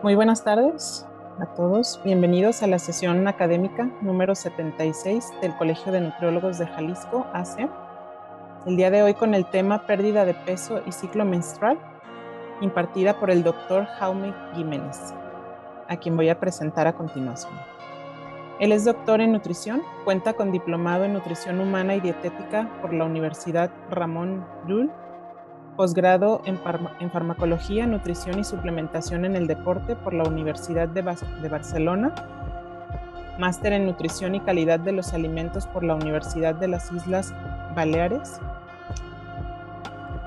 Muy buenas tardes a todos. Bienvenidos a la sesión académica número 76 del Colegio de Nutriólogos de Jalisco, AC. El día de hoy con el tema pérdida de peso y ciclo menstrual, impartida por el doctor Jaume Jiménez, a quien voy a presentar a continuación. Él es doctor en nutrición, cuenta con diplomado en nutrición humana y dietética por la Universidad Ramon Llull, posgrado en farmacología, nutrición y suplementación en el deporte por la Universidad de Barcelona, máster en nutrición y calidad de los alimentos por la Universidad de las Islas Baleares.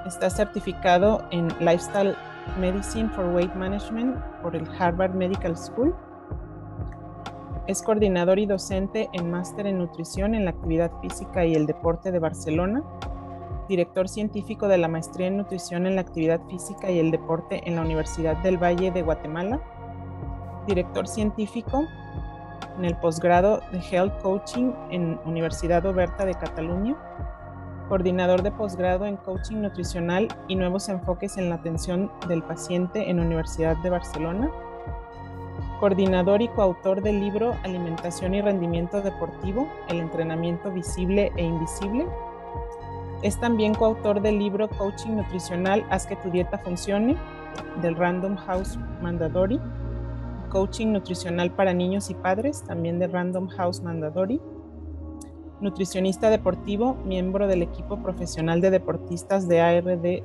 Está certificado en Lifestyle Medicine for Weight Management por el Harvard Medical School. Es coordinador y docente en máster en nutrición en la actividad física y el deporte de Barcelona, director científico de la maestría en nutrición en la actividad física y el deporte en la Universidad del Valle de Guatemala, director científico en el posgrado de Health Coaching en Universidad Oberta de Cataluña, coordinador de posgrado en coaching nutricional y nuevos enfoques en la atención del paciente en Universidad de Barcelona, coordinador y coautor del libro Alimentación y Rendimiento Deportivo, el entrenamiento visible e invisible. Es también coautor del libro Coaching Nutricional, Haz que tu dieta funcione, del Random House Mandatory, Coaching Nutricional para niños y padres, también de Random House Mandatory, nutricionista deportivo, miembro del equipo profesional de deportistas de ARD,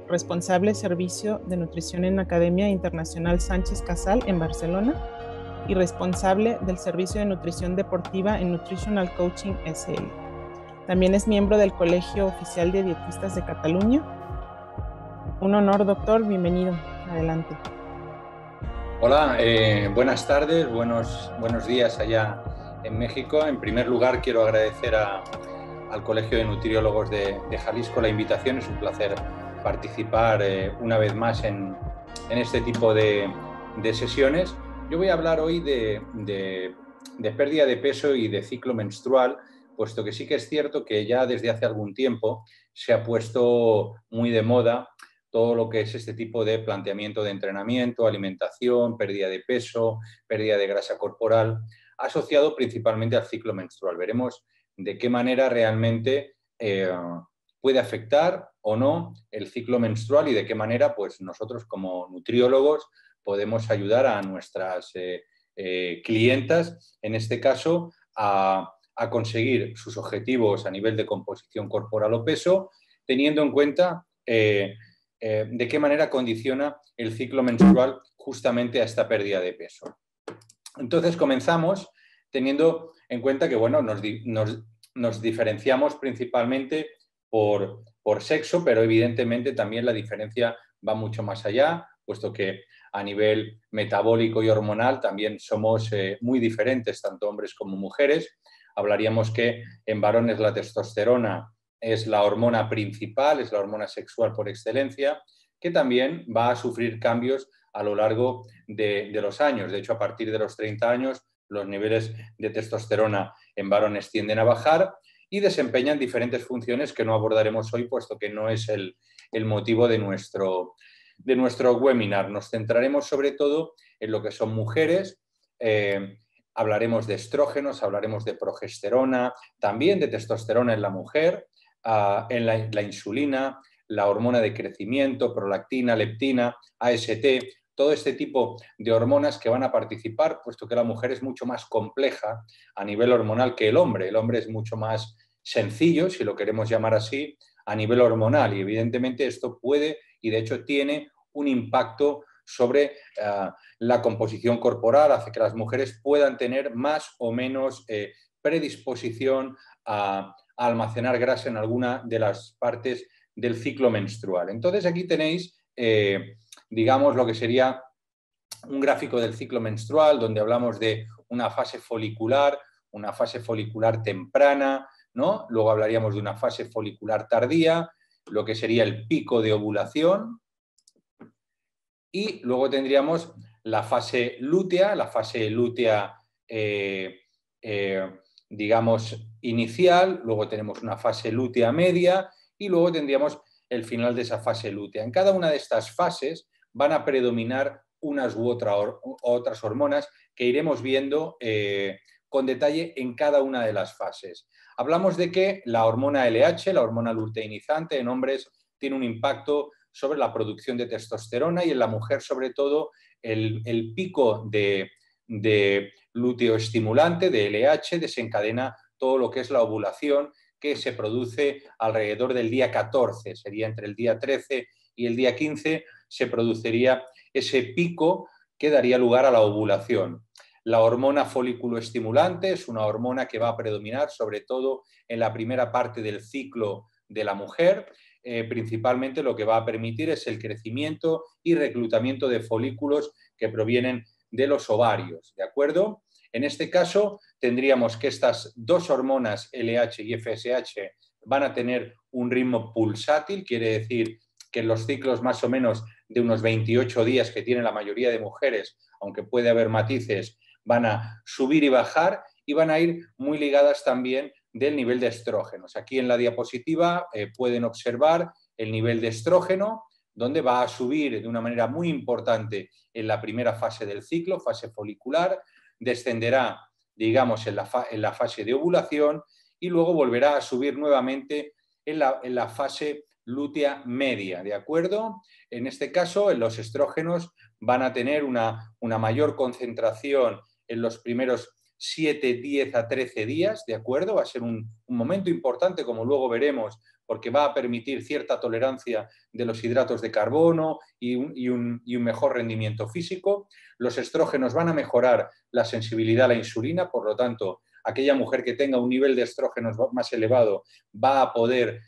responsable servicio de nutrición en Academia Internacional Sánchez Casal en Barcelona y responsable del servicio de nutrición deportiva en Nutritional Coaching SL. También es miembro del Colegio Oficial de Dietistas de Cataluña. Un honor, doctor. Bienvenido. Adelante. Hola, buenas tardes, buenos días allá en México. En primer lugar, quiero agradecer al Colegio de Nutriólogos de Jalisco la invitación. Es un placer participar una vez más en este tipo de sesiones. Yo voy a hablar hoy de pérdida de peso y de ciclo menstrual, puesto que sí que es cierto que ya desde hace algún tiempo se ha puesto muy de moda todo lo que es este tipo de planteamiento de entrenamiento, alimentación, pérdida de peso, pérdida de grasa corporal, asociado principalmente al ciclo menstrual. Veremos de qué manera realmente puede afectar o no el ciclo menstrual y de qué manera pues, nosotros como nutriólogos podemos ayudar a nuestras clientas, en este caso, a conseguir sus objetivos a nivel de composición corporal o peso, teniendo en cuenta de qué manera condiciona el ciclo menstrual justamente a esta pérdida de peso. Entonces comenzamos teniendo en cuenta que bueno, nos diferenciamos principalmente por sexo, pero evidentemente también la diferencia va mucho más allá, puesto que a nivel metabólico y hormonal también somos muy diferentes, tanto hombres como mujeres. Hablaríamos que en varones la testosterona es la hormona principal, es la hormona sexual por excelencia, que también va a sufrir cambios a lo largo de los años. De hecho, a partir de los 30 años, los niveles de testosterona en varones tienden a bajar y desempeñan diferentes funciones que no abordaremos hoy, puesto que no es el motivo de nuestro webinar. Nos centraremos sobre todo en lo que son mujeres. Hablaremos de estrógenos, hablaremos de progesterona, también de testosterona en la mujer, en la insulina, la hormona de crecimiento, prolactina, leptina, AST, todo este tipo de hormonas que van a participar, puesto que la mujer es mucho más compleja a nivel hormonal que el hombre. El hombre es mucho más sencillo, si lo queremos llamar así, a nivel hormonal, y evidentemente esto puede y de hecho tiene un impacto sobre la composición corporal, hace que las mujeres puedan tener más o menos predisposición a almacenar grasa en alguna de las partes del ciclo menstrual. Entonces aquí tenéis, digamos, lo que sería un gráfico del ciclo menstrual donde hablamos de una fase folicular temprana, ¿no? Luego hablaríamos de una fase folicular tardía, lo que sería el pico de ovulación, y luego tendríamos la fase lútea, digamos, inicial, luego tenemos una fase lútea media y luego tendríamos el final de esa fase lútea. En cada una de estas fases van a predominar unas u otras hormonas que iremos viendo con detalle en cada una de las fases. Hablamos de que la hormona LH, la hormona luteinizante, en hombres tiene un impacto sobre la producción de testosterona y en la mujer, sobre todo, el pico de luteoestimulante, de LH, desencadena todo lo que es la ovulación, que se produce alrededor del día 14, sería entre el día 13 y el día 15, se produciría ese pico que daría lugar a la ovulación. La hormona folículo estimulante es una hormona que va a predominar sobre todo en la primera parte del ciclo de la mujer. Principalmente lo que va a permitir es el crecimiento y reclutamiento de folículos que provienen de los ovarios, ¿de acuerdo? En este caso tendríamos que estas dos hormonas LH y FSH van a tener un ritmo pulsátil, quiere decir que en los ciclos más o menos de unos 28 días que tienen la mayoría de mujeres, aunque puede haber matices, van a subir y bajar y van a ir muy ligadas también del nivel de estrógenos. Aquí en la diapositiva pueden observar el nivel de estrógeno, donde va a subir de una manera muy importante en la primera fase del ciclo, fase folicular, descenderá, digamos, en la fase de ovulación y luego volverá a subir nuevamente en la fase lútea media, ¿de acuerdo? En este caso, los estrógenos van a tener una mayor concentración en los primeros 7, 10 a 13 días, ¿de acuerdo? Va a ser un momento importante, como luego veremos, porque va a permitir cierta tolerancia de los hidratos de carbono y un mejor rendimiento físico. Los estrógenos van a mejorar la sensibilidad a la insulina, por lo tanto, aquella mujer que tenga un nivel de estrógenos más elevado va a poder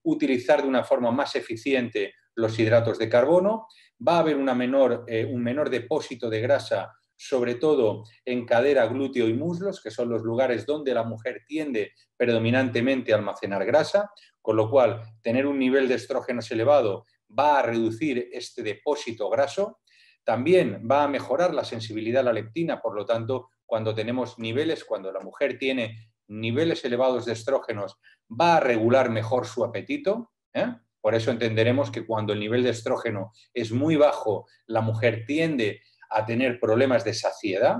utilizar de una forma más eficiente los hidratos de carbono, va a haber un menor depósito de grasa, sobre todo en cadera, glúteo y muslos, que son los lugares donde la mujer tiende predominantemente a almacenar grasa, con lo cual tener un nivel de estrógenos elevado va a reducir este depósito graso. También va a mejorar la sensibilidad a la leptina, por lo tanto, cuando la mujer tiene niveles elevados de estrógenos, va a regular mejor su apetito. Por eso entenderemos que cuando el nivel de estrógeno es muy bajo, la mujer tiende a tener problemas de saciedad.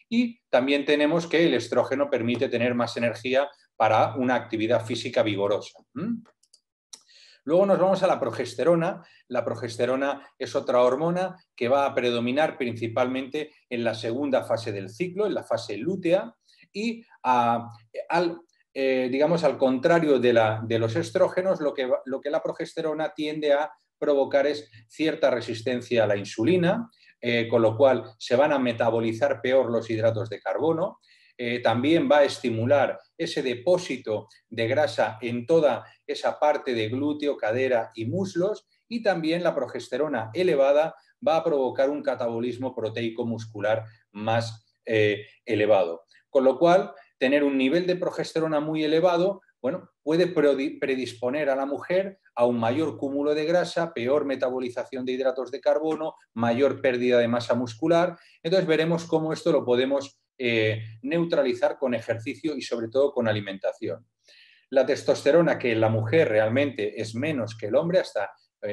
Y también tenemos que el estrógeno permite tener más energía para una actividad física vigorosa. Luego nos vamos a la progesterona. La progesterona es otra hormona que va a predominar principalmente en la segunda fase del ciclo, en la fase lútea, y digamos, al contrario de los estrógenos, lo que la progesterona tiende a provocar es cierta resistencia a la insulina, con lo cual se van a metabolizar peor los hidratos de carbono. También va a estimular ese depósito de grasa en toda esa parte de glúteo, cadera y muslos, y también la progesterona elevada va a provocar un catabolismo proteico muscular más elevado. Con lo cual, tener un nivel de progesterona muy elevado, bueno, puede predisponer a la mujer a un mayor cúmulo de grasa, peor metabolización de hidratos de carbono, mayor pérdida de masa muscular. Entonces veremos cómo esto lo podemos neutralizar con ejercicio y sobre todo con alimentación. La testosterona, que en la mujer realmente es menos que el hombre,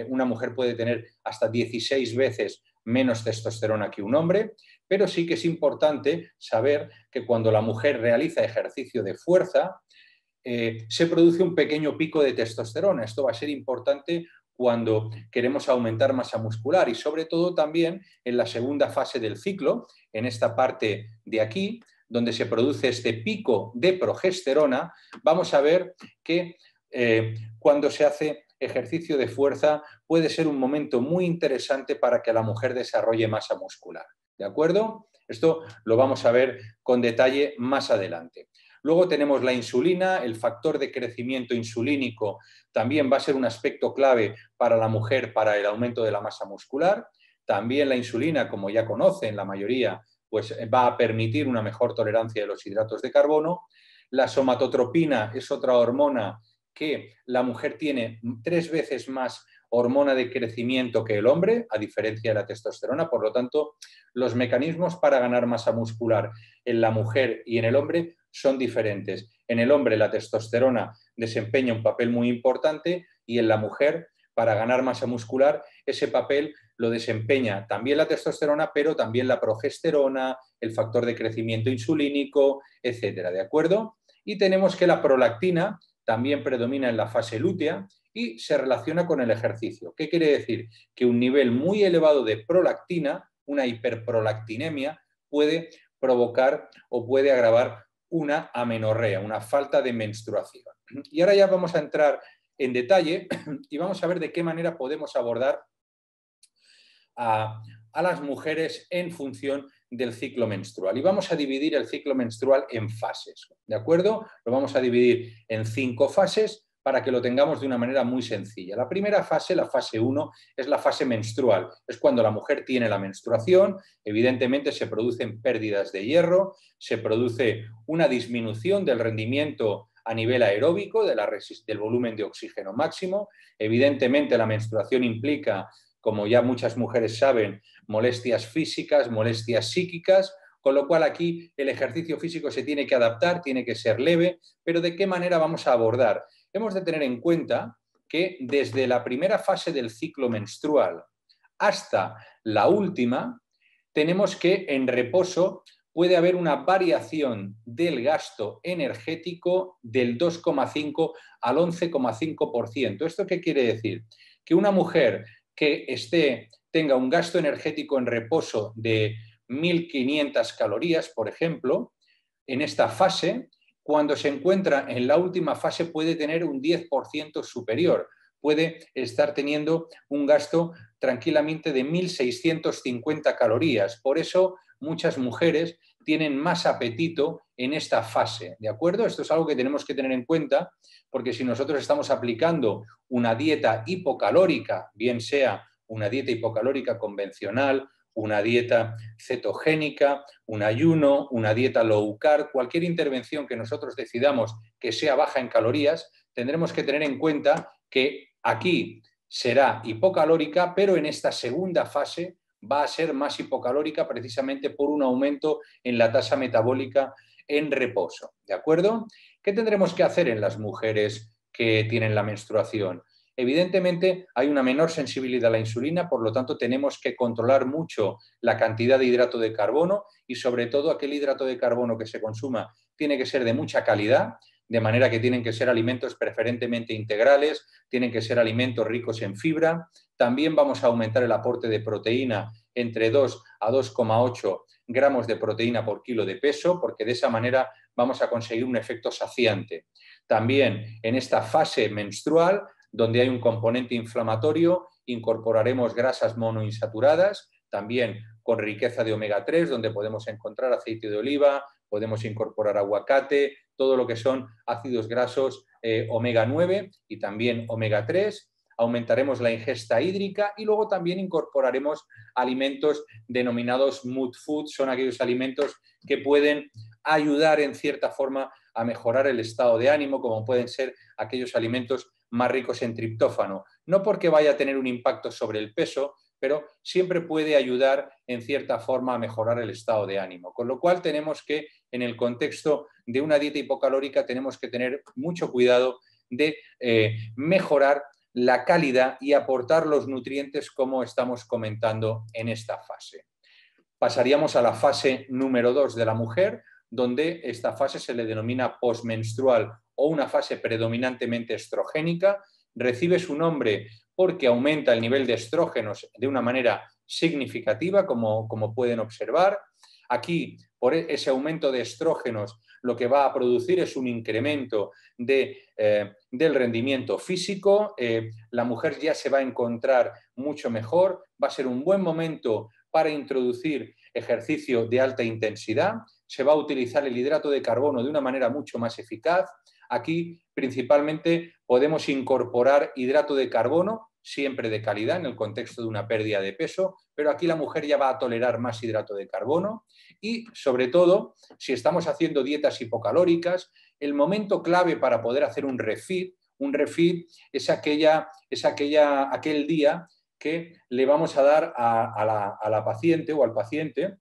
una mujer puede tener hasta 16 veces menos testosterona que un hombre, pero sí que es importante saber que cuando la mujer realiza ejercicio de fuerza, se produce un pequeño pico de testosterona. Esto va a ser importante cuando queremos aumentar masa muscular y sobre todo también en la segunda fase del ciclo, en esta parte de aquí, donde se produce este pico de progesterona, vamos a ver que cuando se hace ejercicio de fuerza puede ser un momento muy interesante para que la mujer desarrolle masa muscular. ¿De acuerdo? Esto lo vamos a ver con detalle más adelante. Luego tenemos la insulina, el factor de crecimiento insulínico también va a ser un aspecto clave para la mujer para el aumento de la masa muscular. También la insulina, como ya conocen la mayoría, pues va a permitir una mejor tolerancia de los hidratos de carbono. La somatotropina es otra hormona que la mujer tiene 3 veces más hormona de crecimiento que el hombre, a diferencia de la testosterona. Por lo tanto, los mecanismos para ganar masa muscular en la mujer y en el hombre son diferentes. En el hombre la testosterona desempeña un papel muy importante y en la mujer para ganar masa muscular, ese papel lo desempeña también la testosterona, pero también la progesterona, el factor de crecimiento insulínico, etcétera, ¿de acuerdo? Y tenemos que la prolactina también predomina en la fase lútea y se relaciona con el ejercicio. ¿Qué quiere decir? Que un nivel muy elevado de prolactina, una hiperprolactinemia, puede provocar o puede agravar una amenorrea, una falta de menstruación. Y ahora ya vamos a entrar en detalle y vamos a ver de qué manera podemos abordar a las mujeres en función del ciclo menstrual. Y vamos a dividir el ciclo menstrual en fases, ¿de acuerdo? Lo vamos a dividir en 5 fases para que lo tengamos de una manera muy sencilla. La primera fase, la fase 1, es la fase menstrual. Es cuando la mujer tiene la menstruación, evidentemente se producen pérdidas de hierro, se produce una disminución del rendimiento a nivel aeróbico, del volumen de oxígeno máximo. Evidentemente la menstruación implica, como ya muchas mujeres saben, molestias físicas, molestias psíquicas, con lo cual aquí el ejercicio físico se tiene que adaptar, tiene que ser leve, pero ¿de qué manera vamos a abordar? Hemos de tener en cuenta que desde la primera fase del ciclo menstrual hasta la última, tenemos que en reposo puede haber una variación del gasto energético del 2,5 al 11,5%. ¿Esto qué quiere decir? Que una mujer que tenga un gasto energético en reposo de 1.500 calorías, por ejemplo, en esta fase, cuando se encuentra en la última fase puede tener un 10% superior, puede estar teniendo un gasto tranquilamente de 1.650 calorías. Por eso muchas mujeres tienen más apetito en esta fase, ¿de acuerdo? Esto es algo que tenemos que tener en cuenta, porque si nosotros estamos aplicando una dieta hipocalórica, bien sea una dieta hipocalórica convencional, una dieta cetogénica, un ayuno, una dieta low carb, cualquier intervención que nosotros decidamos que sea baja en calorías, tendremos que tener en cuenta que aquí será hipocalórica, pero en esta segunda fase va a ser más hipocalórica precisamente por un aumento en la tasa metabólica en reposo, ¿de acuerdo? ¿Qué tendremos que hacer en las mujeres que tienen la menstruación? Evidentemente hay una menor sensibilidad a la insulina, por lo tanto tenemos que controlar mucho la cantidad de hidrato de carbono y sobre todo aquel hidrato de carbono que se consuma tiene que ser de mucha calidad, de manera que tienen que ser alimentos preferentemente integrales, tienen que ser alimentos ricos en fibra. También vamos a aumentar el aporte de proteína entre 2 a 2,8 gramos de proteína por kilo de peso, porque de esa manera vamos a conseguir un efecto saciante. También en esta fase menstrual, donde hay un componente inflamatorio, incorporaremos grasas monoinsaturadas, también con riqueza de omega 3, donde podemos encontrar aceite de oliva, podemos incorporar aguacate, todo lo que son ácidos grasos omega 9 y también omega 3. Aumentaremos la ingesta hídrica y luego también incorporaremos alimentos denominados mood food, son aquellos alimentos que pueden ayudar en cierta forma a mejorar el estado de ánimo, como pueden ser aquellos alimentos más ricos en triptófano. No porque vaya a tener un impacto sobre el peso, pero siempre puede ayudar en cierta forma a mejorar el estado de ánimo. Con lo cual tenemos que, en el contexto de una dieta hipocalórica, tenemos que tener mucho cuidado de mejorar la calidad y aportar los nutrientes como estamos comentando en esta fase. Pasaríamos a la fase número 2 de la mujer, donde esta fase se le denomina posmenstrual o una fase predominantemente estrogénica. Recibe su nombre porque aumenta el nivel de estrógenos de una manera significativa, como pueden observar. Aquí, por ese aumento de estrógenos, lo que va a producir es un incremento del rendimiento físico. La mujer ya se va a encontrar mucho mejor, va a ser un buen momento para introducir ejercicio de alta intensidad, se va a utilizar el hidrato de carbono de una manera mucho más eficaz. Aquí principalmente podemos incorporar hidrato de carbono, siempre de calidad en el contexto de una pérdida de peso, pero aquí la mujer ya va a tolerar más hidrato de carbono y sobre todo si estamos haciendo dietas hipocalóricas, el momento clave para poder hacer un refeed es aquel día que le vamos a dar a la paciente o al paciente,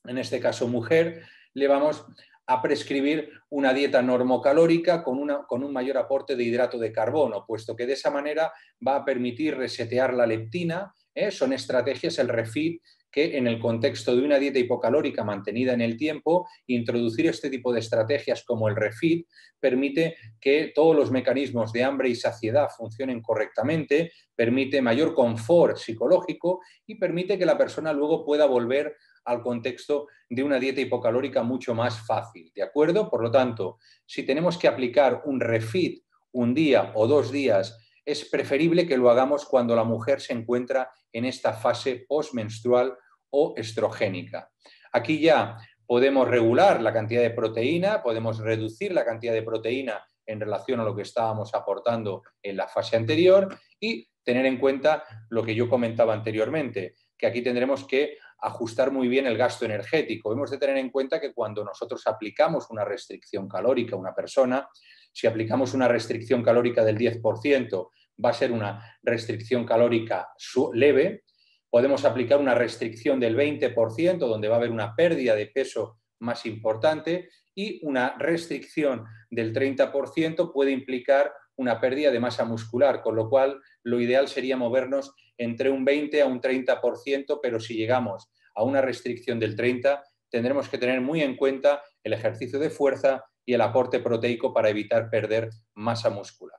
en este caso mujer, le vamos a prescribir una dieta normocalórica con un mayor aporte de hidrato de carbono, puesto que de esa manera va a permitir resetear la leptina. Son estrategias, el refeed, que en el contexto de una dieta hipocalórica mantenida en el tiempo, introducir este tipo de estrategias como el refeed permite que todos los mecanismos de hambre y saciedad funcionen correctamente, permite mayor confort psicológico y permite que la persona luego pueda volver al contexto de una dieta hipocalórica mucho más fácil, ¿de acuerdo? Por lo tanto, si tenemos que aplicar un refeed un día o 2 días, es preferible que lo hagamos cuando la mujer se encuentra en esta fase postmenstrual o estrogénica. Aquí ya podemos regular la cantidad de proteína, podemos reducir la cantidad de proteína en relación a lo que estábamos aportando en la fase anterior y tener en cuenta lo que yo comentaba anteriormente, que aquí tendremos que ajustar muy bien el gasto energético. Hemos de tener en cuenta que cuando nosotros aplicamos una restricción calórica a una persona, si aplicamos una restricción calórica del 10%, va a ser una restricción calórica leve. Podemos aplicar una restricción del 20%, donde va a haber una pérdida de peso más importante, y una restricción del 30% puede implicar una pérdida de masa muscular, con lo cual lo ideal sería movernos entre un 20 a un 30%, pero si llegamos a una restricción del 30%, tendremos que tener muy en cuenta el ejercicio de fuerza y el aporte proteico para evitar perder masa muscular.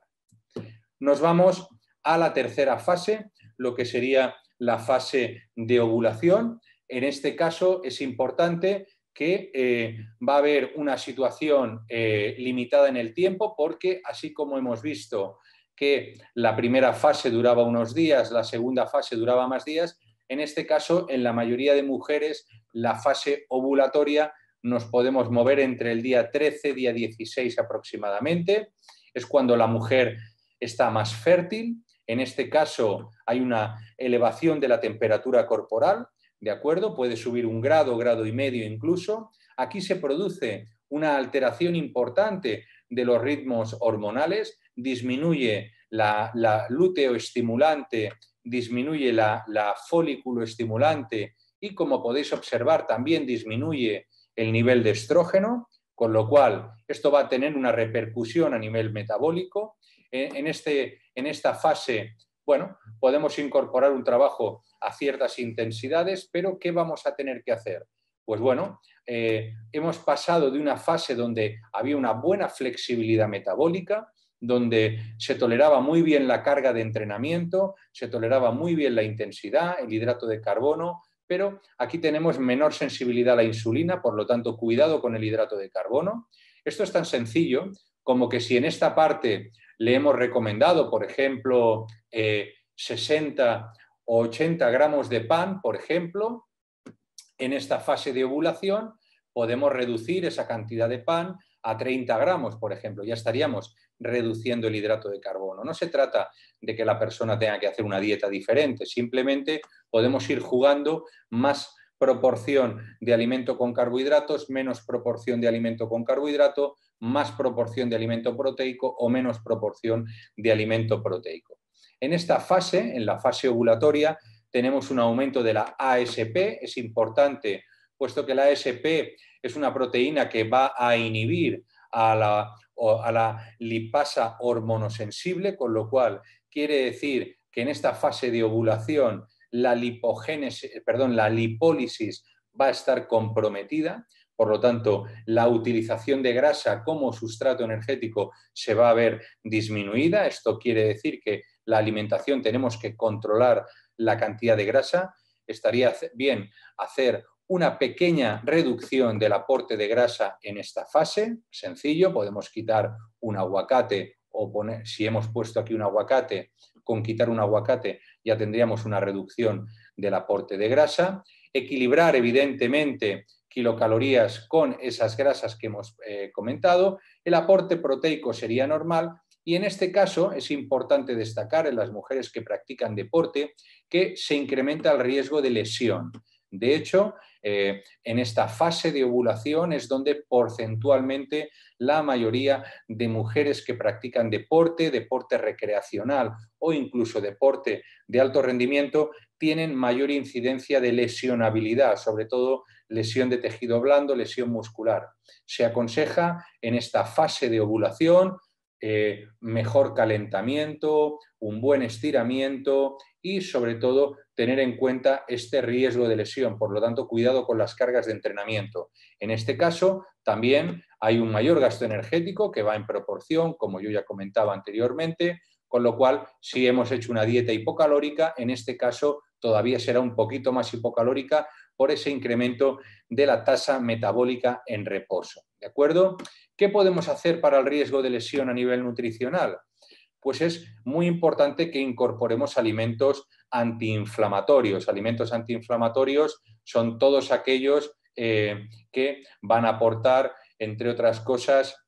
Nos vamos a la tercera fase, lo que sería la fase de ovulación. En este caso es importante que va a haber una situación limitada en el tiempo, porque así como hemos visto que la primera fase duraba unos días, la segunda fase duraba más días, en este caso, en la mayoría de mujeres, la fase ovulatoria nos podemos mover entre el día 13, día 16 aproximadamente. Es cuando la mujer está más fértil. En este caso hay una elevación de la temperatura corporal, ¿de acuerdo? Puede subir 1 grado, grado y medio incluso. Aquí se produce una alteración importante de los ritmos hormonales, disminuye la lúteo-estimulante, disminuye la folículo estimulante y, como podéis observar, también disminuye el nivel de estrógeno, con lo cual esto va a tener una repercusión a nivel metabólico. En esta fase, bueno, podemos incorporar un trabajo a ciertas intensidades, pero ¿qué vamos a tener que hacer? Pues bueno, hemos pasado de una fase donde había una buena flexibilidad metabólica, donde se toleraba muy bien la carga de entrenamiento, se toleraba muy bien la intensidad, el hidrato de carbono, pero aquí tenemos menor sensibilidad a la insulina, por lo tanto, cuidado con el hidrato de carbono. Esto es tan sencillo como que si en esta parte le hemos recomendado, por ejemplo, 60 o 80 gramos de pan, por ejemplo, en esta fase de ovulación podemos reducir esa cantidad de pan a 30 gramos, por ejemplo. Ya estaríamos reduciendo el hidrato de carbono. No se trata de que la persona tenga que hacer una dieta diferente, simplemente podemos ir jugando más proporción de alimento con carbohidratos, menos proporción de alimento con carbohidrato, más proporción de alimento proteico o menos proporción de alimento proteico. En esta fase, en la fase ovulatoria, tenemos un aumento de la ASP, es importante, puesto que la ASP es una proteína que va a inhibir a la lipasa hormonosensible, con lo cual quiere decir que en esta fase de ovulación la lipólisis va a estar comprometida. Por lo tanto, la utilización de grasa como sustrato energético se va a ver disminuida. Esto quiere decir que la alimentación tenemos que controlar la cantidad de grasa. Estaría bien hacer una pequeña reducción del aporte de grasa en esta fase. Sencillo, podemos quitar un aguacate o poner, si hemos puesto aquí un aguacate, con quitar un aguacate ya tendríamos una reducción del aporte de grasa. Equilibrar, evidentemente, kilocalorías con esas grasas que hemos comentado. El aporte proteico sería normal. Y en este caso es importante destacar en las mujeres que practican deporte que se incrementa el riesgo de lesión. De hecho, en esta fase de ovulación es donde porcentualmente la mayoría de mujeres que practican deporte, deporte recreacional o incluso deporte de alto rendimiento tienen mayor incidencia de lesionabilidad, sobre todo lesión de tejido blando, lesión muscular. Se aconseja en esta fase de ovulación mejor calentamiento, un buen estiramiento y sobre todo tener en cuenta este riesgo de lesión. Por lo tanto, cuidado con las cargas de entrenamiento. En este caso, también hay un mayor gasto energético que va en proporción, como yo ya comentaba anteriormente, con lo cual, si hemos hecho una dieta hipocalórica, en este caso todavía será un poquito más hipocalórica por ese incremento de la tasa metabólica en reposo. ¿De acuerdo? ¿Qué podemos hacer para el riesgo de lesión a nivel nutricional? Pues es muy importante que incorporemos alimentos antiinflamatorios. Alimentos antiinflamatorios son todos aquellos que van a aportar, entre otras cosas,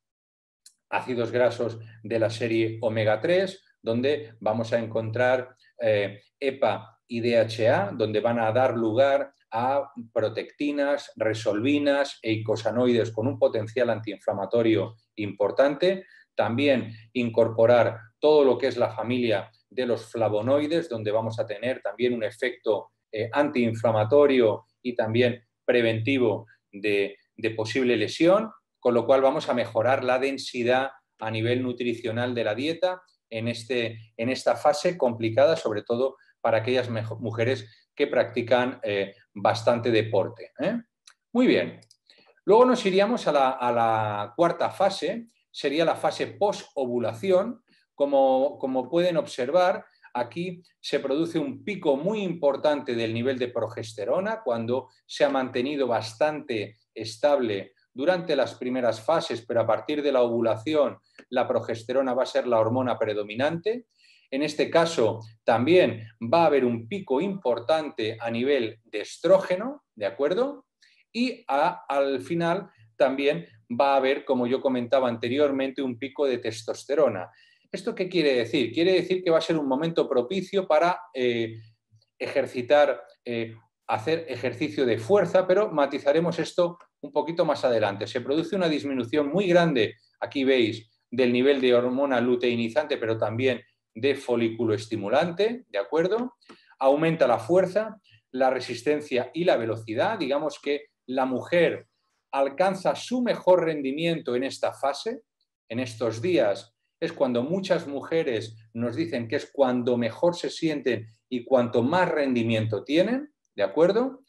ácidos grasos de la serie omega 3, donde vamos a encontrar EPA y DHA, donde van a dar lugar a protectinas, resolvinas e eicosanoides con un potencial antiinflamatorio importante. También incorporar todo lo que es la familia de los flavonoides, donde vamos a tener también un efecto antiinflamatorio y también preventivo de posible lesión, con lo cual vamos a mejorar la densidad a nivel nutricional de la dieta en esta fase complicada, sobre todo para aquellas mujeres que practican bastante deporte. Muy bien. Luego nos iríamos a la cuarta fase, sería la fase post-ovulación. Como pueden observar, aquí se produce un pico muy importante del nivel de progesterona cuando se ha mantenido bastante estable durante las primeras fases, pero a partir de la ovulación la progesterona va a ser la hormona predominante. En este caso también va a haber un pico importante a nivel de estrógeno, ¿de acuerdo? Y al final también va a haber, como yo comentaba anteriormente, un pico de testosterona. ¿Esto qué quiere decir? Quiere decir que va a ser un momento propicio para hacer ejercicio de fuerza, pero matizaremos esto un poquito más adelante. Se produce una disminución muy grande, aquí veis, del nivel de hormona luteinizante, pero también de folículo estimulante, ¿de acuerdo? Aumenta la fuerza, la resistencia y la velocidad. Digamos que la mujer alcanza su mejor rendimiento en esta fase. En estos días es cuando muchas mujeres nos dicen que es cuando mejor se sienten y cuanto más rendimiento tienen, ¿de acuerdo?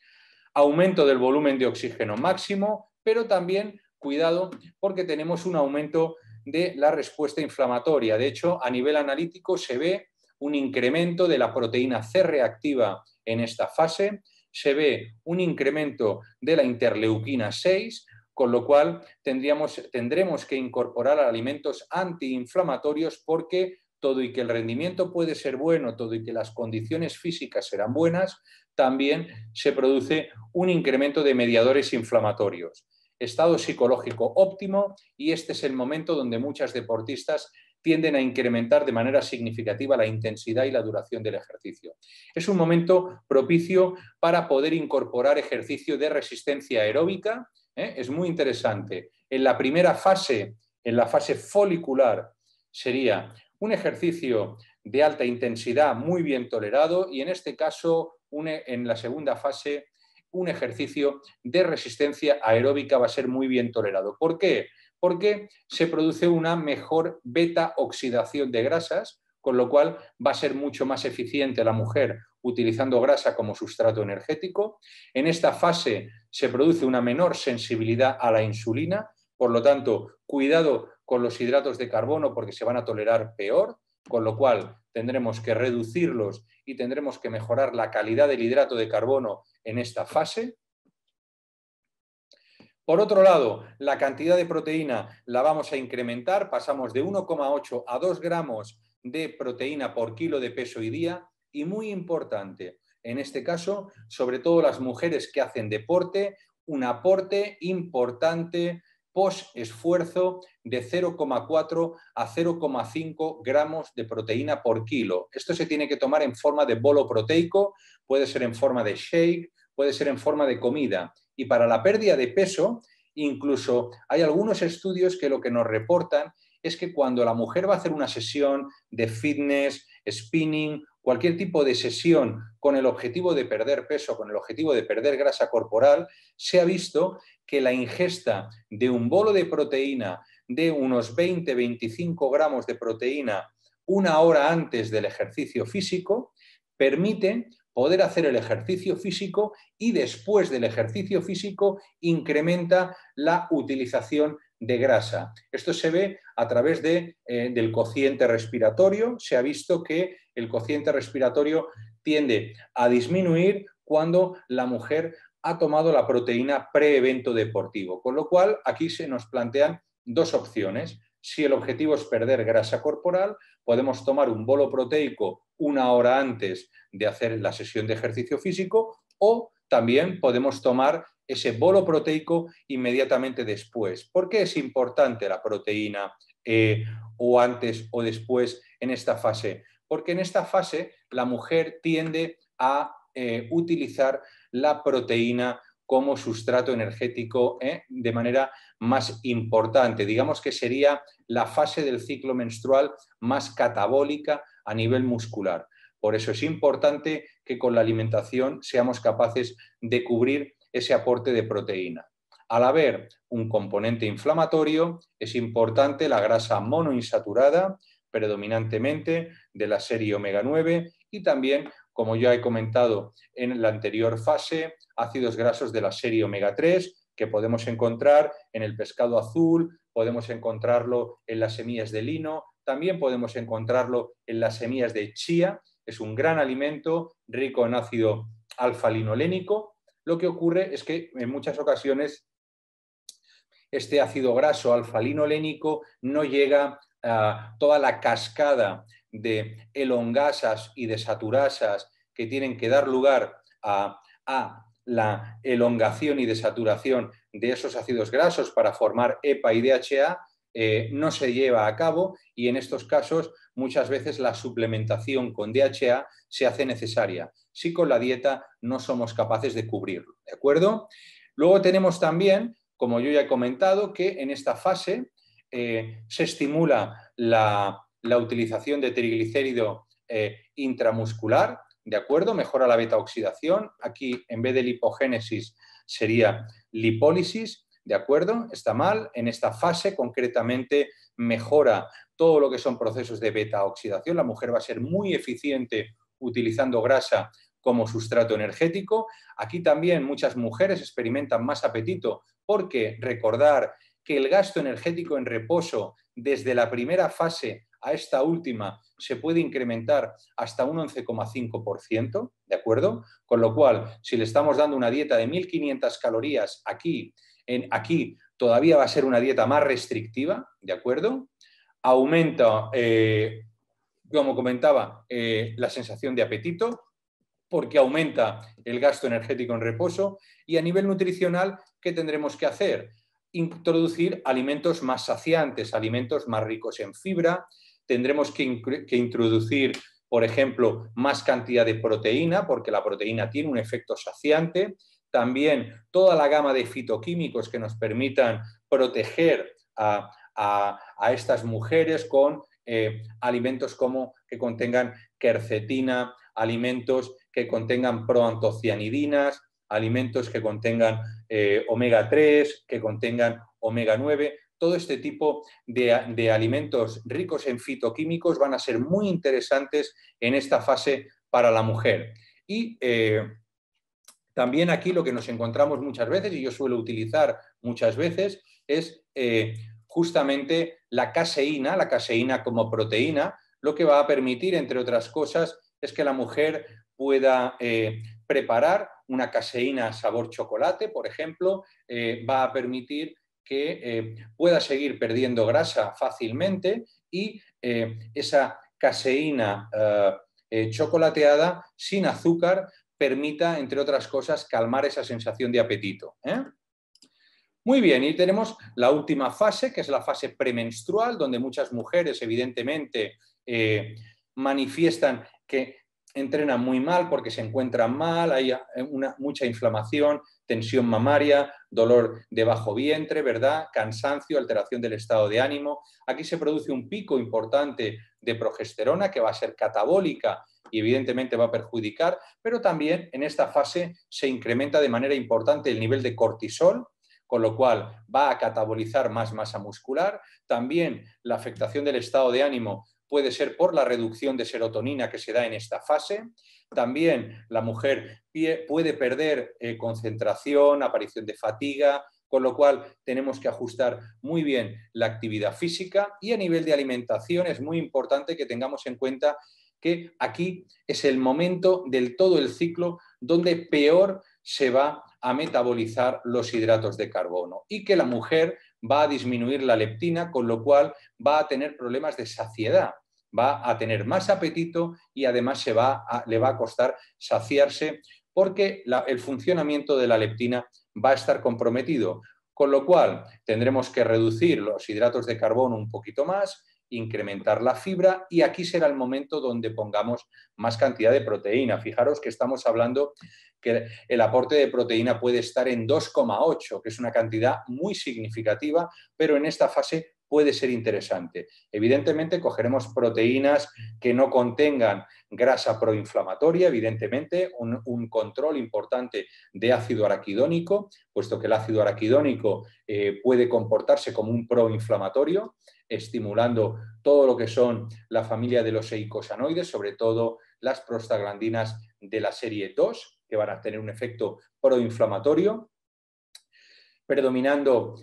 Aumento del volumen de oxígeno máximo, pero también, cuidado, porque tenemos un aumento de la respuesta inflamatoria. De hecho, a nivel analítico se ve un incremento de la proteína C reactiva en esta fase, se ve un incremento de la interleuquina 6, con lo cual tendremos que incorporar alimentos antiinflamatorios porque todo y que el rendimiento puede ser bueno, todo y que las condiciones físicas serán buenas, también se produce un incremento de mediadores inflamatorios. Estado psicológico óptimo, y este es el momento donde muchas deportistas tienden a incrementar de manera significativa la intensidad y la duración del ejercicio. Es un momento propicio para poder incorporar ejercicio de resistencia aeróbica. Es muy interesante. En la primera fase, en la fase folicular, sería un ejercicio de alta intensidad muy bien tolerado y en este caso, en la segunda fase, un ejercicio de resistencia aeróbica va a ser muy bien tolerado. ¿Por qué? Porque se produce una mejor beta-oxidación de grasas, con lo cual va a ser mucho más eficiente la mujer utilizando grasa como sustrato energético. En esta fase se produce una menor sensibilidad a la insulina, por lo tanto, cuidado con los hidratos de carbono porque se van a tolerar peor, con lo cual tendremos que reducirlos y tendremos que mejorar la calidad del hidrato de carbono en esta fase. Por otro lado, la cantidad de proteína la vamos a incrementar, pasamos de 1,8 a 2 gramos de proteína por kilo de peso y día, y muy importante, en este caso, sobre todo las mujeres que hacen deporte, un aporte importante post-esfuerzo de 0,4 a 0,5 gramos de proteína por kilo. Esto se tiene que tomar en forma de bolo proteico, puede ser en forma de shake, puede ser en forma de comida. Y para la pérdida de peso, incluso hay algunos estudios que lo que nos reportan es que cuando la mujer va a hacer una sesión de fitness spinning, cualquier tipo de sesión con el objetivo de perder peso, con el objetivo de perder grasa corporal, se ha visto que la ingesta de un bolo de proteína de unos 20-25 gramos de proteína una hora antes del ejercicio físico permite poder hacer el ejercicio físico y después del ejercicio físico incrementa la utilización de grasa. Esto se ve a través del cociente respiratorio. Se ha visto que el cociente respiratorio tiende a disminuir cuando la mujer ha tomado la proteína pre-evento deportivo. Con lo cual, aquí se nos plantean dos opciones. Si el objetivo es perder grasa corporal, podemos tomar un bolo proteico una hora antes de hacer la sesión de ejercicio físico o también podemos tomar ese bolo proteico inmediatamente después. ¿Por qué es importante la proteína o antes o después en esta fase? Porque en esta fase la mujer tiende a utilizar la proteína como sustrato energético de manera más importante. Digamos que sería la fase del ciclo menstrual más catabólica a nivel muscular. Por eso es importante que con la alimentación seamos capaces de cubrir ese aporte de proteína. Al haber un componente inflamatorio, es importante la grasa monoinsaturada, predominantemente de la serie omega 9 y también, como ya he comentado en la anterior fase, ácidos grasos de la serie omega 3 que podemos encontrar en el pescado azul, podemos encontrarlo en las semillas de lino, también podemos encontrarlo en las semillas de chía. Es un gran alimento rico en ácido alfa-linolénico. Lo que ocurre es que en muchas ocasiones este ácido graso alfa-linolénico no llega a toda la cascada de elongasas y de saturasas que tienen que dar lugar a la elongación y desaturación de esos ácidos grasos para formar EPA y DHA, no se lleva a cabo y en estos casos muchas veces la suplementación con DHA se hace necesaria si con la dieta no somos capaces de cubrirlo, ¿de acuerdo? Luego tenemos también, como yo ya he comentado, que en esta fase se estimula la utilización de triglicérido intramuscular, ¿de acuerdo? Mejora la beta-oxidación. Aquí, en vez de lipogénesis, sería lipólisis, ¿de acuerdo? Está mal. En esta fase, concretamente, mejora todo lo que son procesos de beta-oxidación. La mujer va a ser muy eficiente utilizando grasa como sustrato energético. Aquí también muchas mujeres experimentan más apetito porque recordar que el gasto energético en reposo desde la primera fase a esta última se puede incrementar hasta un 11,5%, ¿de acuerdo? Con lo cual, si le estamos dando una dieta de 1.500 calorías aquí todavía va a ser una dieta más restrictiva, ¿de acuerdo? Aumenta, como comentaba, la sensación de apetito, porque aumenta el gasto energético en reposo y a nivel nutricional, ¿qué tendremos que hacer? Introducir alimentos más saciantes, alimentos más ricos en fibra. Tendremos que introducir, por ejemplo, más cantidad de proteína, porque la proteína tiene un efecto saciante. También toda la gama de fitoquímicos que nos permitan proteger a estas mujeres con alimentos como que contengan quercetina, alimentos que contengan proantocianidinas, alimentos que contengan omega 3, que contengan omega 9. Todo este tipo de alimentos ricos en fitoquímicos van a ser muy interesantes en esta fase para la mujer. Y también aquí lo que nos encontramos muchas veces, y yo suelo utilizar muchas veces, es justamente la caseína como proteína, lo que va a permitir, entre otras cosas, es que la mujer pueda preparar una caseína sabor chocolate, por ejemplo, va a permitir que pueda seguir perdiendo grasa fácilmente y esa caseína chocolateada sin azúcar permita, entre otras cosas, calmar esa sensación de apetito. Muy bien, y tenemos la última fase, que es la fase premenstrual, donde muchas mujeres, evidentemente, manifiestan que entrenan muy mal porque se encuentran mal, hay mucha inflamación, tensión mamaria, dolor de bajo vientre, ¿verdad? Cansancio, alteración del estado de ánimo. Aquí se produce un pico importante de progesterona que va a ser catabólica y evidentemente va a perjudicar, pero también en esta fase se incrementa de manera importante el nivel de cortisol, con lo cual va a catabolizar más masa muscular. También la afectación del estado de ánimo puede ser por la reducción de serotonina que se da en esta fase. También la mujer puede perder concentración, aparición de fatiga, con lo cual tenemos que ajustar muy bien la actividad física y a nivel de alimentación es muy importante que tengamos en cuenta que aquí es el momento del todo el ciclo donde peor se va a metabolizar los hidratos de carbono y que la mujer va a disminuir la leptina, con lo cual va a tener problemas de saciedad, va a tener más apetito y además le va a costar saciarse porque el funcionamiento de la leptina va a estar comprometido, con lo cual tendremos que reducir los hidratos de carbono un poquito más, incrementar la fibra y aquí será el momento donde pongamos más cantidad de proteína. Fijaros que estamos hablando que el aporte de proteína puede estar en 2,8, que es una cantidad muy significativa, pero en esta fase puede ser interesante. Evidentemente cogeremos proteínas que no contengan grasa proinflamatoria, evidentemente un control importante de ácido araquidónico, puesto que el ácido araquidónico puede comportarse como un proinflamatorio, estimulando todo lo que son la familia de los eicosanoides, sobre todo las prostaglandinas de la serie 2, que van a tener un efecto proinflamatorio. Predominando,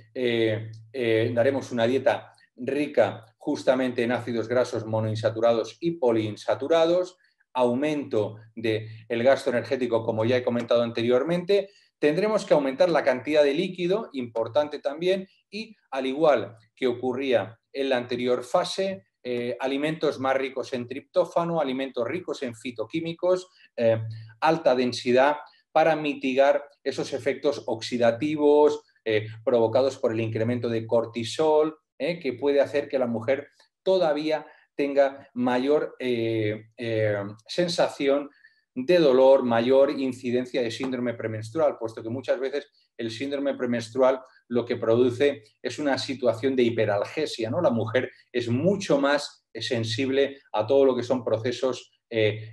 daremos una dieta rica justamente en ácidos grasos monoinsaturados y poliinsaturados, aumento del gasto energético, como ya he comentado anteriormente. Tendremos que aumentar la cantidad de líquido, importante también, y al igual que ocurría en la anterior fase, alimentos más ricos en triptófano, alimentos ricos en fitoquímicos, alta densidad para mitigar esos efectos oxidativos provocados por el incremento de cortisol, que puede hacer que la mujer todavía tenga mayor sensación de dolor, mayor incidencia de síndrome premenstrual, puesto que muchas veces el síndrome premenstrual lo que produce es una situación de hiperalgesia, ¿no? La mujer es mucho más sensible a todo lo que son procesos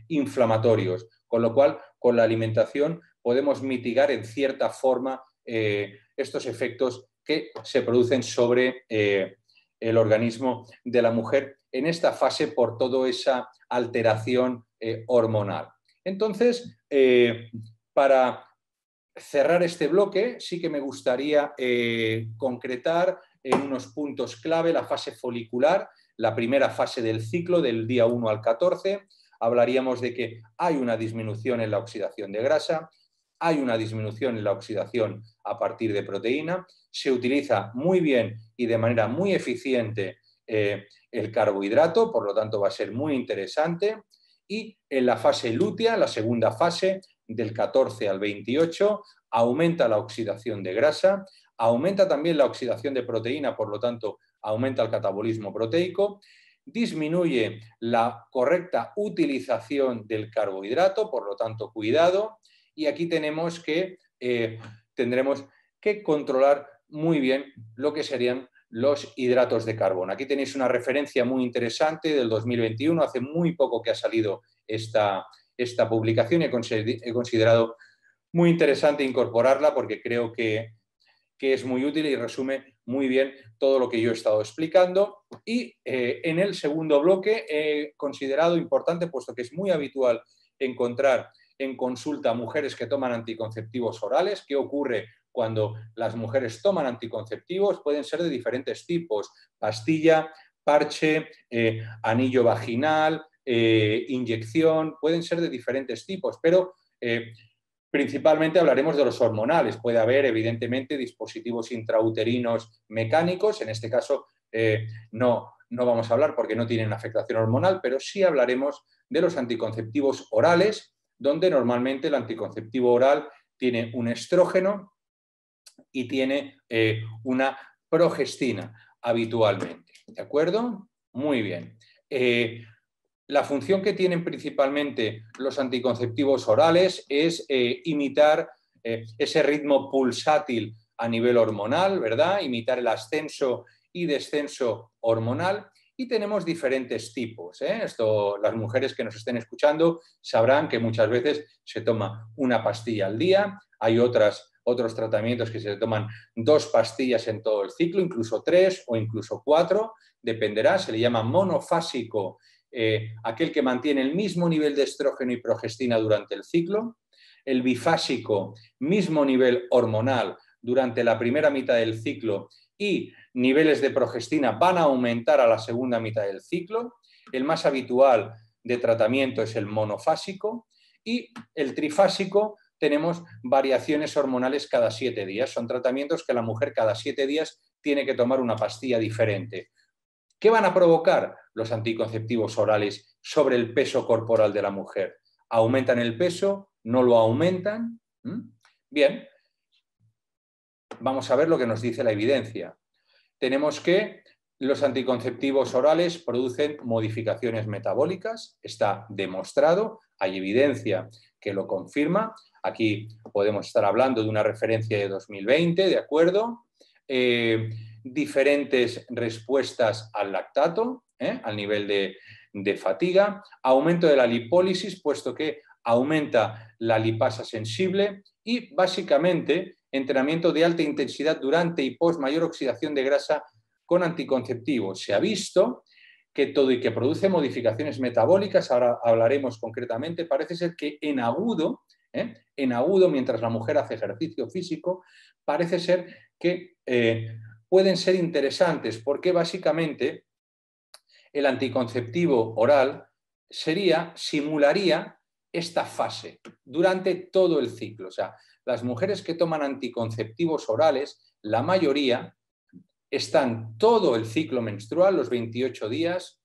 inflamatorios, con lo cual con la alimentación podemos mitigar en cierta forma estos efectos que se producen sobre el organismo de la mujer en esta fase por toda esa alteración hormonal. Entonces, para cerrar este bloque, sí que me gustaría concretar en unos puntos clave la fase folicular, la primera fase del ciclo del día 1 al 14. Hablaríamos de que hay una disminución en la oxidación de grasa, hay una disminución en la oxidación a partir de proteína, se utiliza muy bien y de manera muy eficiente el carbohidrato, por lo tanto va a ser muy interesante. Y en la fase lútea, la segunda fase, del 14 al 28, aumenta la oxidación de grasa, aumenta también la oxidación de proteína, por lo tanto aumenta el catabolismo proteico, disminuye la correcta utilización del carbohidrato, por lo tanto cuidado, y aquí tendremos que controlar muy bien lo que serían los hidratos de carbono. Aquí tenéis una referencia muy interesante del 2021, hace muy poco que ha salido esta publicación y he considerado muy interesante incorporarla porque creo que es muy útil y resume muy bien todo lo que yo he estado explicando. Y en el segundo bloque he considerado importante, puesto que es muy habitual encontrar en consulta mujeres que toman anticonceptivos orales. ¿Qué ocurre cuando las mujeres toman anticonceptivos? Pueden ser de diferentes tipos: pastilla, parche, anillo vaginal, inyección, pueden ser de diferentes tipos, pero principalmente hablaremos de los hormonales. Puede haber, evidentemente, dispositivos intrauterinos mecánicos, en este caso no vamos a hablar porque no tienen afectación hormonal, pero sí hablaremos de los anticonceptivos orales, donde normalmente el anticonceptivo oral tiene un estrógeno y tiene una progestina habitualmente. ¿De acuerdo? Muy bien. La función que tienen principalmente los anticonceptivos orales es imitar ese ritmo pulsátil a nivel hormonal, ¿verdad? Imitar el ascenso y descenso hormonal. Y tenemos diferentes tipos. Esto, las mujeres que nos estén escuchando sabrán que muchas veces se toma una pastilla al día. Hay otros tratamientos que se toman 2 pastillas en todo el ciclo, incluso 3 o incluso 4. Dependerá, se le llama monofásico, aquel que mantiene el mismo nivel de estrógeno y progestina durante el ciclo. El bifásico, mismo nivel hormonal durante la primera mitad del ciclo y niveles de progestina van a aumentar a la segunda mitad del ciclo. El más habitual de tratamiento es el monofásico y el trifásico tenemos variaciones hormonales cada 7 días. Son tratamientos que la mujer cada 7 días tiene que tomar una pastilla diferente. ¿Qué van a provocar los anticonceptivos orales sobre el peso corporal de la mujer? ¿Aumentan el peso? ¿No lo aumentan? Bien, vamos a ver lo que nos dice la evidencia. Tenemos que los anticonceptivos orales producen modificaciones metabólicas, está demostrado, hay evidencia que lo confirma. Aquí podemos estar hablando de una referencia de 2020, ¿de acuerdo? Diferentes respuestas al lactato, al nivel de fatiga, aumento de la lipólisis, puesto que aumenta la lipasa sensible y básicamente entrenamiento de alta intensidad durante y post mayor oxidación de grasa con anticonceptivos. Se ha visto que todo y que produce modificaciones metabólicas, ahora hablaremos concretamente, parece ser que en agudo, mientras la mujer hace ejercicio físico, parece ser que pueden ser interesantes porque básicamente el anticonceptivo oral simularía esta fase durante todo el ciclo. O sea, las mujeres que toman anticonceptivos orales, la mayoría están todo el ciclo menstrual, los 28 días,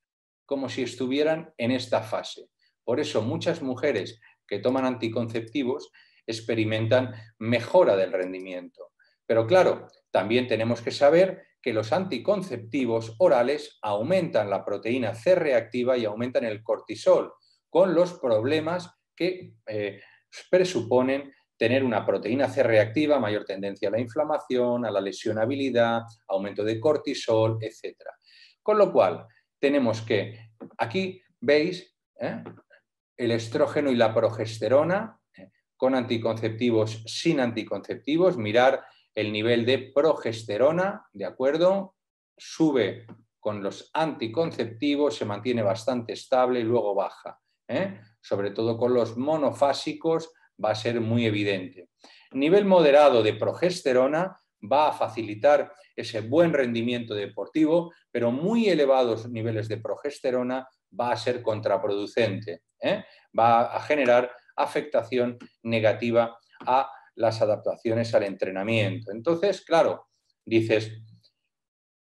como si estuvieran en esta fase. Por eso muchas mujeres que toman anticonceptivos experimentan mejora del rendimiento. Pero claro, también tenemos que saber que los anticonceptivos orales aumentan la proteína C reactiva y aumentan el cortisol, con los problemas que presuponen tener una proteína C reactiva, mayor tendencia a la inflamación, a la lesionabilidad, aumento de cortisol, etc. Con lo cual, tenemos que, aquí veis, el estrógeno y la progesterona, con anticonceptivos, sin anticonceptivos, mirar el nivel de progesterona, ¿de acuerdo? Sube con los anticonceptivos, se mantiene bastante estable y luego baja. Sobre todo con los monofásicos va a ser muy evidente. Nivel moderado de progesterona va a facilitar ese buen rendimiento deportivo, pero muy elevados niveles de progesterona va a ser contraproducente. Va a generar afectación negativa a las adaptaciones al entrenamiento. Entonces, claro, dices,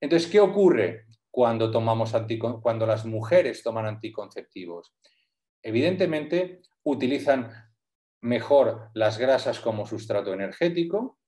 entonces, ¿qué ocurre cuando las mujeres toman anticonceptivos? Evidentemente, utilizan mejor las grasas como sustrato energético.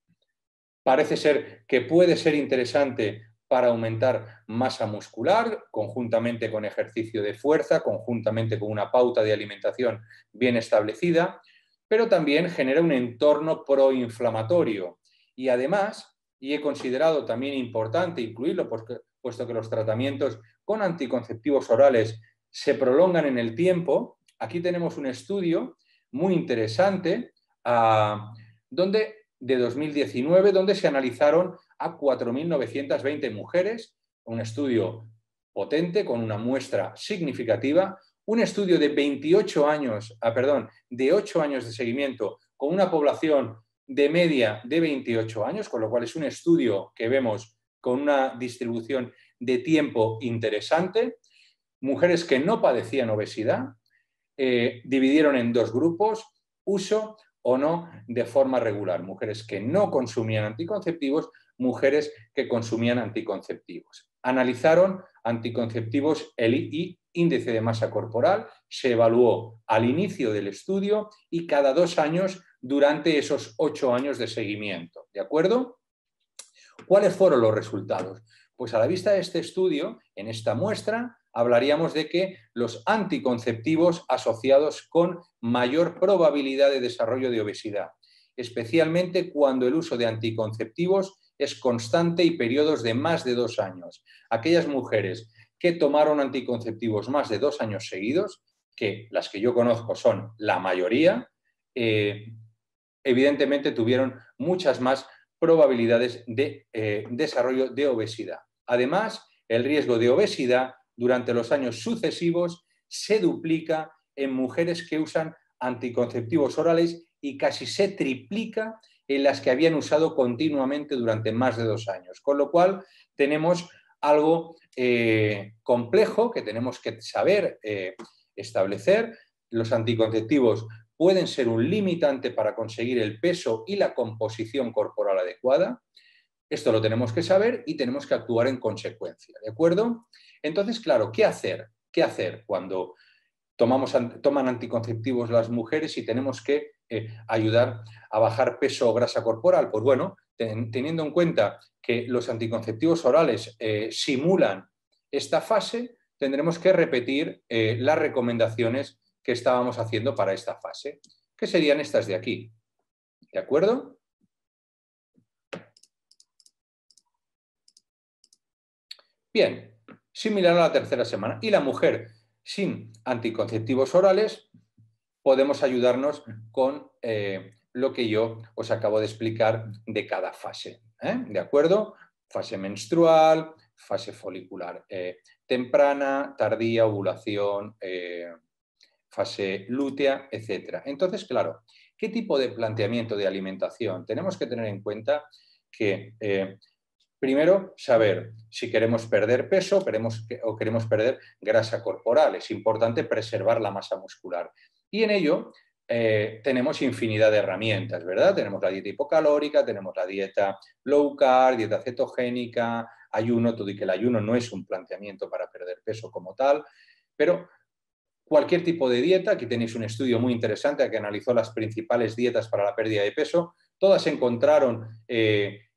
Parece ser que puede ser interesante para aumentar masa muscular, conjuntamente con ejercicio de fuerza, conjuntamente con una pauta de alimentación bien establecida, pero también genera un entorno proinflamatorio. Y además, y he considerado también importante incluirlo, puesto que los tratamientos con anticonceptivos orales se prolongan en el tiempo, aquí tenemos un estudio muy interesante de 2019, donde se analizaron a 4.920 mujeres, un estudio potente con una muestra significativa, un estudio de 8 años de seguimiento con una población de media de 28 años, con lo cual es un estudio que vemos con una distribución de tiempo interesante. Mujeres que no padecían obesidad, dividieron en 2 grupos, uso o no de forma regular. Mujeres que no consumían anticonceptivos, mujeres que consumían anticonceptivos. Analizaron anticonceptivos y índice de masa corporal, se evaluó al inicio del estudio y cada 2 años durante esos 8 años de seguimiento. ¿De acuerdo? ¿Cuáles fueron los resultados? Pues a la vista de este estudio, en esta muestra, hablaríamos de que los anticonceptivos asociados con mayor probabilidad de desarrollo de obesidad, especialmente cuando el uso de anticonceptivos es constante y periodos de más de 2 años. Aquellas mujeres que tomaron anticonceptivos más de 2 años seguidos, que las que yo conozco son la mayoría, evidentemente tuvieron muchas más probabilidades de desarrollo de obesidad. Además, el riesgo de obesidad durante los años sucesivos se duplica en mujeres que usan anticonceptivos orales y casi se triplica en las que habían usado continuamente durante más de 2 años. Con lo cual, tenemos algo complejo que tenemos que saber establecer. Los anticonceptivos pueden ser un limitante para conseguir el peso y la composición corporal adecuada. Esto lo tenemos que saber y tenemos que actuar en consecuencia, ¿de acuerdo? Entonces, claro, ¿qué hacer? ¿Qué hacer cuando toman anticonceptivos las mujeres y tenemos que ayudar a bajar peso o grasa corporal? Pues bueno, teniendo en cuenta que los anticonceptivos orales simulan esta fase, tendremos que repetir las recomendaciones que estábamos haciendo para esta fase, que serían estas de aquí. ¿De acuerdo? Bien, similar a la tercera semana. Y la mujer sin anticonceptivos orales, podemos ayudarnos con lo que yo os acabo de explicar de cada fase. ¿De acuerdo? Fase menstrual, fase folicular temprana, tardía, ovulación, fase lútea, etc. Entonces, claro, ¿qué tipo de planteamiento de alimentación? Tenemos que tener en cuenta que primero, saber si queremos perder peso o queremos perder grasa corporal. Es importante preservar la masa muscular. Y en ello tenemos infinidad de herramientas, ¿verdad? Tenemos la dieta hipocalórica, tenemos la dieta low carb, dieta cetogénica, ayuno, todo y que el ayuno no es un planteamiento para perder peso como tal, pero cualquier tipo de dieta, aquí tenéis un estudio muy interesante que analizó las principales dietas para la pérdida de peso, todas encontraron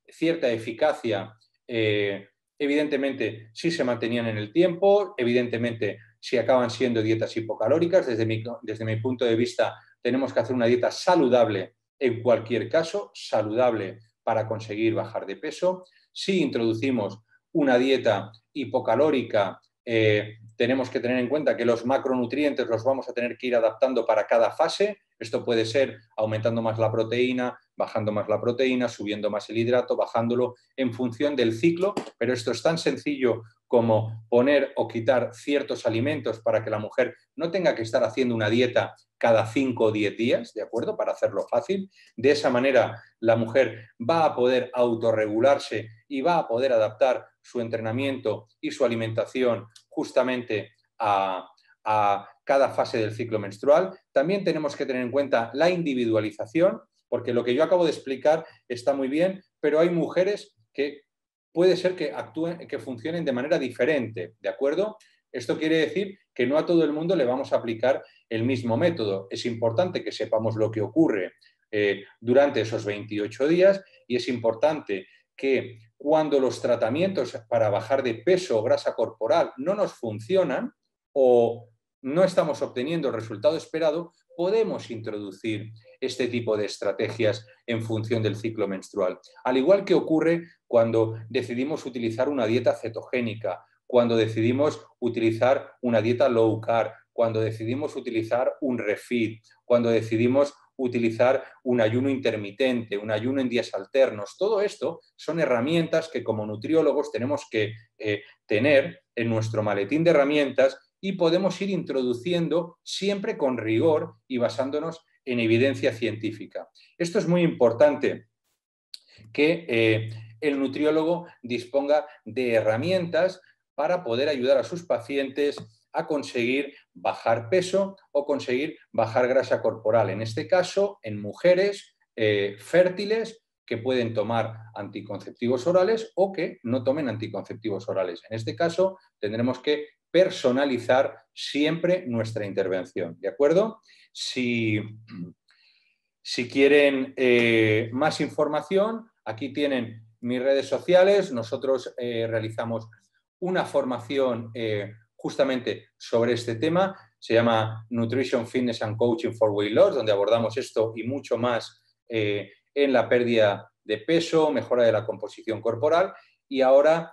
cierta eficacia, evidentemente si se mantenían en el tiempo, evidentemente si acaban siendo dietas hipocalóricas. Desde mi punto de vista tenemos que hacer una dieta saludable en cualquier caso, saludable para conseguir bajar de peso. Si introducimos una dieta hipocalórica, tenemos que tener en cuenta que los macronutrientes los vamos a tener que ir adaptando para cada fase. Esto puede ser aumentando más la proteína, bajando más la proteína, subiendo más el hidrato, bajándolo en función del ciclo, pero esto es tan sencillo como poner o quitar ciertos alimentos para que la mujer no tenga que estar haciendo una dieta cada 5 o 10 días, ¿de acuerdo? Para hacerlo fácil. De esa manera la mujer va a poder autorregularse y va a poder adaptar su entrenamiento y su alimentación justamente a cada fase del ciclo menstrual. También tenemos que tener en cuenta la individualización, porque lo que yo acabo de explicar está muy bien, pero hay mujeres que puede ser que actúen, que funcionen de manera diferente, ¿de acuerdo? Esto quiere decir que no a todo el mundo le vamos a aplicar el mismo método. Es importante que sepamos lo que ocurre durante esos 28 días y es importante que cuando los tratamientos para bajar de peso o grasa corporal no nos funcionan o no estamos obteniendo el resultado esperado, podemos introducir este tipo de estrategias en función del ciclo menstrual. Al igual que ocurre cuando decidimos utilizar una dieta cetogénica, cuando decidimos utilizar una dieta low carb, cuando decidimos utilizar un refeed, cuando decidimos utilizar un ayuno intermitente, un ayuno en días alternos. Todo esto son herramientas que como nutriólogos tenemos que tener en nuestro maletín de herramientas y podemos ir introduciendo siempre con rigor y basándonos en evidencia científica. Esto es muy importante, que el nutriólogo disponga de herramientas para poder ayudar a sus pacientes a conseguir bajar peso o conseguir bajar grasa corporal. En este caso, en mujeres fértiles que pueden tomar anticonceptivos orales o que no tomen anticonceptivos orales. En este caso, tendremos que personalizar siempre nuestra intervención, ¿de acuerdo? Si quieren más información, aquí tienen mis redes sociales. Nosotros realizamos una formación justamente sobre este tema. Se llama Nutrition, Fitness and Coaching for Weight Loss, donde abordamos esto y mucho más en la pérdida de peso, mejora de la composición corporal. Y ahora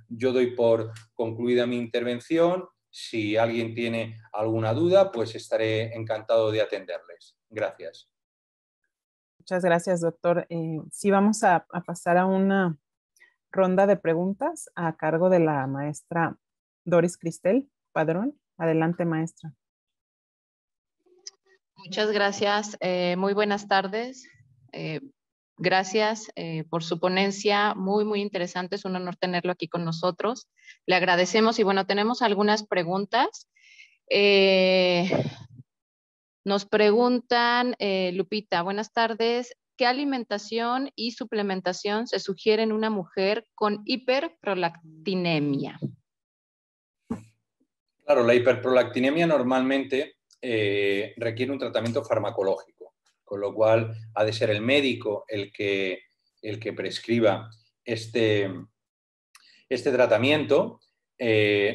yo doy por concluida mi intervención. Si alguien tiene alguna duda, pues estaré encantado de atenderles. Gracias. Muchas gracias, doctor. Sí, vamos a pasar a una ronda de preguntas a cargo de la maestra Doris Cristel Padrón. Adelante, maestra. Muchas gracias. Muy buenas tardes. Gracias por su ponencia, muy interesante. Es un honor tenerlo aquí con nosotros. Le agradecemos y bueno, tenemos algunas preguntas. Nos preguntan, Lupita, buenas tardes. ¿Qué alimentación y suplementación se sugiere en una mujer con hiperprolactinemia? Claro, la hiperprolactinemia normalmente requiere un tratamiento farmacológico, con lo cual ha de ser el médico el que prescriba este tratamiento.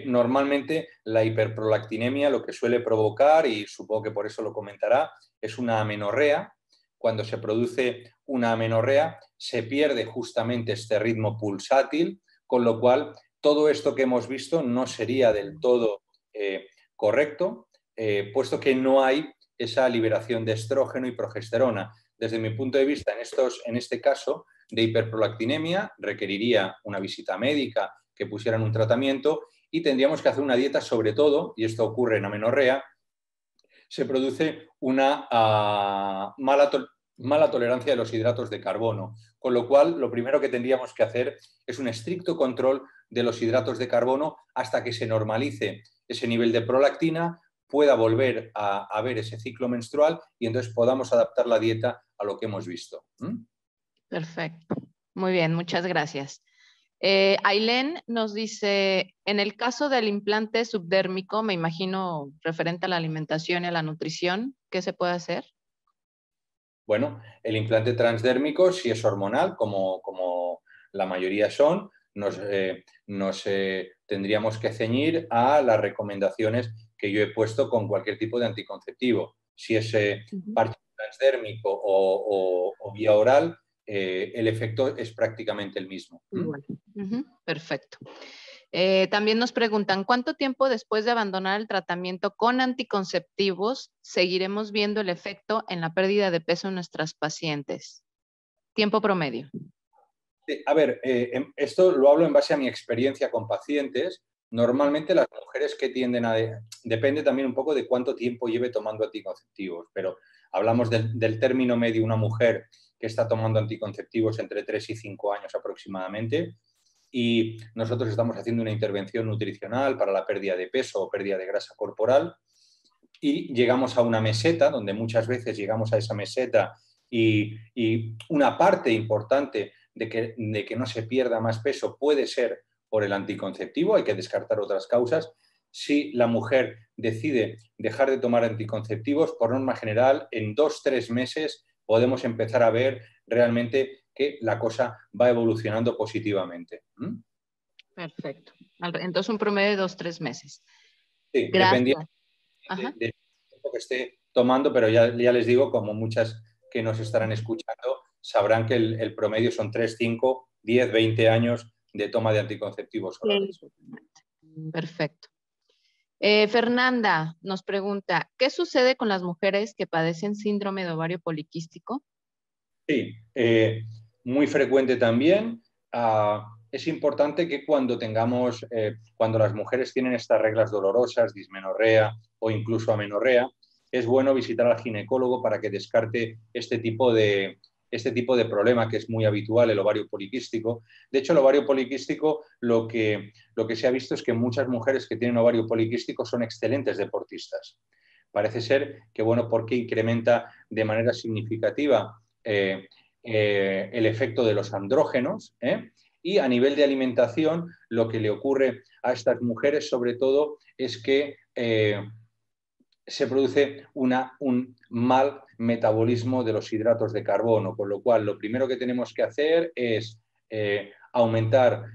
Normalmente la hiperprolactinemia lo que suele provocar, y supongo que por eso lo comentará, es una amenorrea. Cuando se produce una amenorrea se pierde justamente este ritmo pulsátil, con lo cual todo esto que hemos visto no sería del todo correcto, puesto que no hay esa liberación de estrógeno y progesterona. Desde mi punto de vista, en este caso de hiperprolactinemia, requeriría una visita médica, que pusieran un tratamiento, y tendríamos que hacer una dieta, sobre todo, y esto ocurre en amenorrea, se produce una mala tolerancia de los hidratos de carbono, con lo cual lo primero que tendríamos que hacer es un estricto control de los hidratos de carbono hasta que se normalice ese nivel de prolactina, pueda volver a haber ese ciclo menstrual y entonces podamos adaptar la dieta a lo que hemos visto. Perfecto. Muy bien, muchas gracias. Ailén nos dice, en el caso del implante subdérmico, me imagino referente a la alimentación y a la nutrición, ¿qué se puede hacer? Bueno, el implante transdérmico, si es hormonal, como la mayoría son, nos tendríamos que ceñir a las recomendaciones que yo he puesto con cualquier tipo de anticonceptivo. Si es parche transdérmico o vía oral, el efecto es prácticamente el mismo. Bueno. Perfecto. También nos preguntan, ¿cuánto tiempo después de abandonar el tratamiento con anticonceptivos seguiremos viendo el efecto en la pérdida de peso en nuestras pacientes? Tiempo promedio. A ver, esto lo hablo en base a mi experiencia con pacientes. Normalmente las mujeres que tienden a... Depende también un poco de cuánto tiempo lleve tomando anticonceptivos, pero hablamos del término medio, una mujer que está tomando anticonceptivos entre 3 y 5 años aproximadamente, y nosotros estamos haciendo una intervención nutricional para la pérdida de peso o pérdida de grasa corporal, y llegamos a una meseta, donde muchas veces llegamos a esa meseta y una parte importante de que no se pierda más peso puede ser por el anticonceptivo, hay que descartar otras causas. Si la mujer decide dejar de tomar anticonceptivos, por norma general, en 2-3 meses podemos empezar a ver realmente que la cosa va evolucionando positivamente. Perfecto. Entonces un promedio de 2-3 meses. Sí, Gracias. del tiempo que esté tomando, pero ya les digo, como muchas que nos estarán escuchando, sabrán que el promedio son 3, 5, 10, 20 años de toma de anticonceptivos orales. Perfecto. Fernanda nos pregunta, ¿qué sucede con las mujeres que padecen síndrome de ovario poliquístico? Sí, muy frecuente también. Es importante que cuando cuando las mujeres tienen estas reglas dolorosas, dismenorrea o incluso amenorrea, es bueno visitar al ginecólogo para que descarte este tipo de problema que es muy habitual, el ovario poliquístico. De hecho, el ovario poliquístico, lo que se ha visto es que muchas mujeres que tienen ovario poliquístico son excelentes deportistas. Parece ser que, bueno, porque incrementa de manera significativa el efecto de los andrógenos, y a nivel de alimentación lo que le ocurre a estas mujeres sobre todo es que se produce un mal metabolismo de los hidratos de carbono, con lo cual lo primero que tenemos que hacer es aumentar,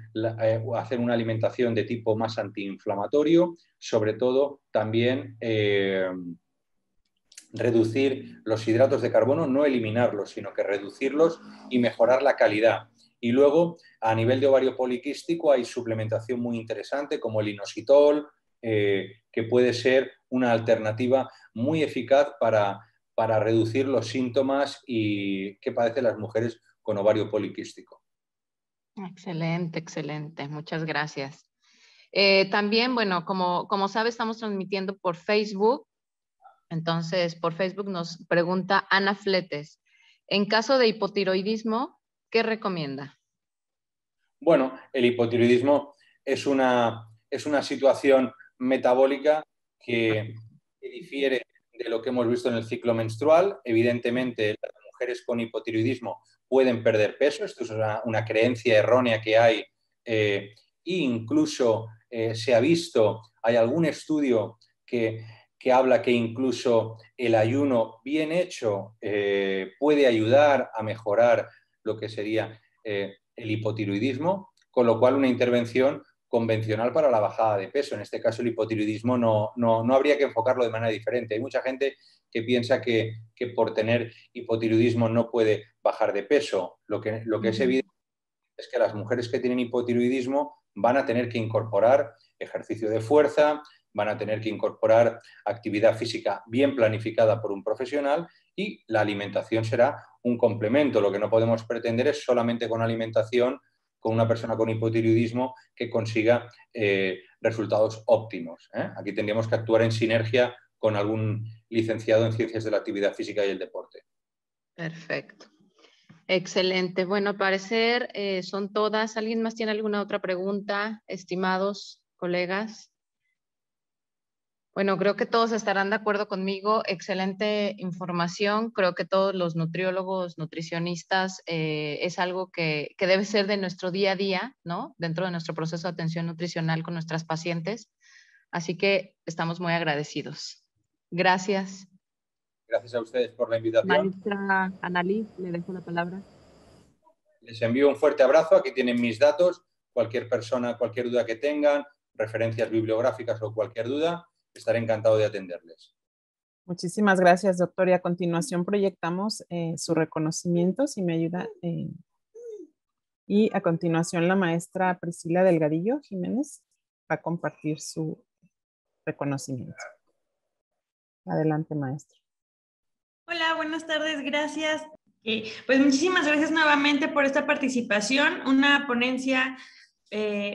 hacer una alimentación de tipo más antiinflamatorio, sobre todo también reducir los hidratos de carbono, no eliminarlos, sino que reducirlos y mejorar la calidad. Y luego, a nivel de ovario poliquístico, hay suplementación muy interesante como el inositol, que puede ser una alternativa muy eficaz para reducir los síntomas que padecen las mujeres con ovario poliquístico. Excelente, excelente. Muchas gracias. También, bueno, como sabe, estamos transmitiendo por Facebook. Entonces, por Facebook nos pregunta Ana Fletes, en caso de hipotiroidismo, ¿qué recomienda? Bueno, el hipotiroidismo es una situación metabólica que difiere de lo que hemos visto en el ciclo menstrual. Evidentemente, las mujeres con hipotiroidismo pueden perder peso. Esto es una creencia errónea que hay. E incluso se ha visto, hay algún estudio que habla que incluso el ayuno bien hecho puede ayudar a mejorar lo que sería el hipotiroidismo, con lo cual una intervención convencional para la bajada de peso. En este caso, el hipotiroidismo no habría que enfocarlo de manera diferente. Hay mucha gente que piensa que por tener hipotiroidismo no puede bajar de peso. Lo que es evidente es que las mujeres que tienen hipotiroidismo van a tener que incorporar ejercicio de fuerza, van a tener que incorporar actividad física bien planificada por un profesional y la alimentación será un complemento. Lo que no podemos pretender es solamente con alimentación, con una persona con hipotiroidismo, que consiga resultados óptimos. Aquí tendríamos que actuar en sinergia con algún licenciado en Ciencias de la Actividad Física y el Deporte. Perfecto. Excelente. Bueno, al parecer son todas. ¿Alguien más tiene alguna otra pregunta, estimados colegas? Bueno, creo que todos estarán de acuerdo conmigo. Excelente información. Creo que todos los nutriólogos, nutricionistas, es algo que debe ser de nuestro día a día, ¿no? Dentro de nuestro proceso de atención nutricional con nuestras pacientes. Así que estamos muy agradecidos. Gracias. Gracias a ustedes por la invitación. Maestra Annalise, le dejo la palabra. Les envío un fuerte abrazo. Aquí tienen mis datos. Cualquier persona, cualquier duda que tengan, referencias bibliográficas o cualquier duda, estaré encantado de atenderles. Muchísimas gracias, doctor. Y a continuación proyectamos su reconocimiento, si me ayuda. Y a continuación la maestra Priscila Delgadillo Jiménez va a compartir su reconocimiento. Adelante, maestra. Hola, buenas tardes, gracias. Pues muchísimas gracias nuevamente por esta participación, una ponencia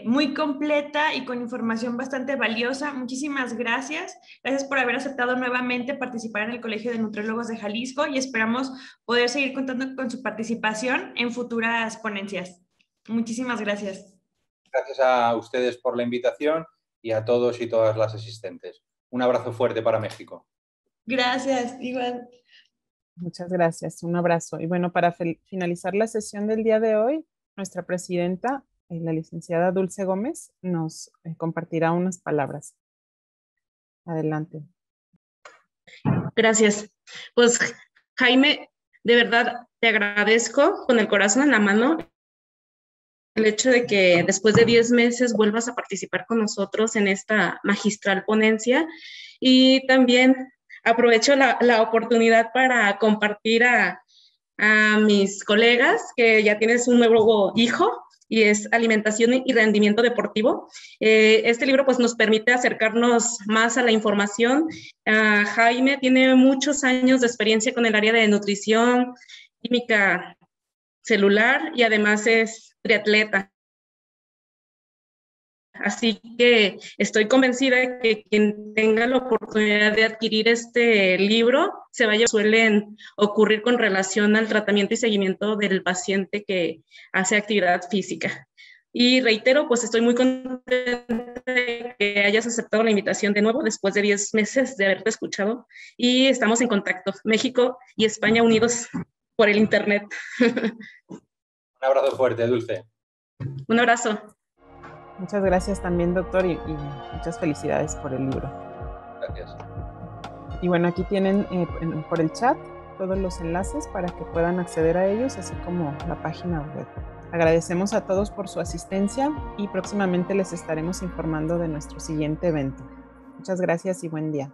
muy completa y con información bastante valiosa. Muchísimas gracias. Gracias por haber aceptado nuevamente participar en el Colegio de Nutriólogos de Jalisco y esperamos poder seguir contando con su participación en futuras ponencias. Muchísimas gracias. Gracias a ustedes por la invitación y a todos y todas las asistentes. Un abrazo fuerte para México. Gracias, igual. Muchas gracias, un abrazo. Y bueno, para finalizar la sesión del día de hoy, nuestra presidenta, la licenciada Dulce Gómez, nos compartirá unas palabras. Adelante. Gracias. Pues, Jaime, de verdad te agradezco con el corazón en la mano el hecho de que después de 10 meses vuelvas a participar con nosotros en esta magistral ponencia, y también aprovecho la oportunidad para compartir a mis colegas que ya tienes un nuevo hijo y es Alimentación y Rendimiento Deportivo. Este libro pues nos permite acercarnos más a la información. Jaime tiene muchos años de experiencia con el área de nutrición, química celular y además es triatleta. Así que estoy convencida de que quien tenga la oportunidad de adquirir este libro se vaya, suelen ocurrir con relación al tratamiento y seguimiento del paciente que hace actividad física. Y reitero, pues estoy muy contenta de que hayas aceptado la invitación de nuevo después de 10 meses de haberte escuchado y estamos en contacto. México y España unidos por el internet. Un abrazo fuerte, Dulce. Un abrazo. Muchas gracias también, doctor, y muchas felicidades por el libro. Gracias. Y bueno, aquí tienen por el chat todos los enlaces para que puedan acceder a ellos, así como la página web. Agradecemos a todos por su asistencia y próximamente les estaremos informando de nuestro siguiente evento. Muchas gracias y buen día.